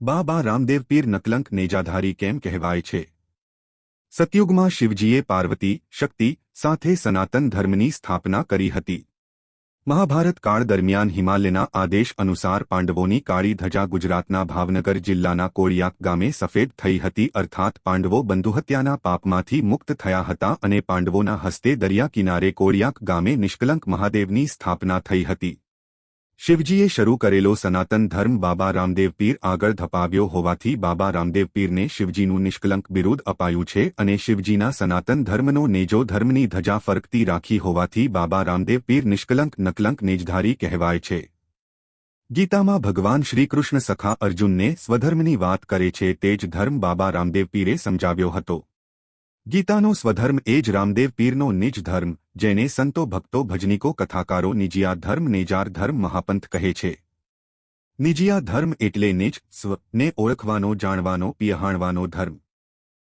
બાબા રામદેવ પીર નકલંક નેજાધારી કેમ કહેવાય છે? સતયુગમાં શિવજીએ પાર્વતી, શક્તિ સાથે સનાતન ધર્મની સ્થાપના કરી હતી. મહાભારત કાળ દરમિયાન હિમાલયના આદેશ અનુસાર પાંડવોની કાળી ધજા ગુજરાતના ભાવનગર જિલ્લાના કોળિયાક ગામે સફેદ થઈ હતી, અર્થાત પાંડવો બંધુહત્યાના પાપમાંથી મુક્ત થયા હતા અને પાંડવોના હસ્તે દરિયા કિનારે કોળિયાક ગામે નિષ્કલંક મહાદેવની સ્થાપના થઈ હતી. શિવજીએ શરૂ કરેલો સનાતન ધર્મ બાબા રામદેવ પીર આગળ ધપાવ્યો હોવાથી બાબા રામદેવ પીરને શિવજીનું નિષ્કલંક બિરુદ અપાયું છે અને શિવજીના સનાતન ધર્મનો નેજો ધર્મની ધજા ફરકતી રાખી હોવાથી બાબા રામદેવ પીર નિષ્કલંક નકલંક નેજધારી કહેવાય છે. ગીતામાં ભગવાન શ્રીકૃષ્ણ સખા અર્જુનને સ્વધર્મની વાત કરે છે તે જ ધર્મ બાબા રામદેવ પીરે સમજાવ્યો હતો. ગીતાનો સ્વધર્મ એ જ રામદેવ પીરનો નિજ ધર્મ, જેને સંતો ભક્તો ભજનીકો કથાકારો નિજિયા ધર્મ નેજાર ધર્મ મહાપંથ કહે છે. નિજિયા ધર્મ એટલે નિજ સ્વ ને ઓળખવાનો જાણવાનો પિયહાણવાનો ધર્મ.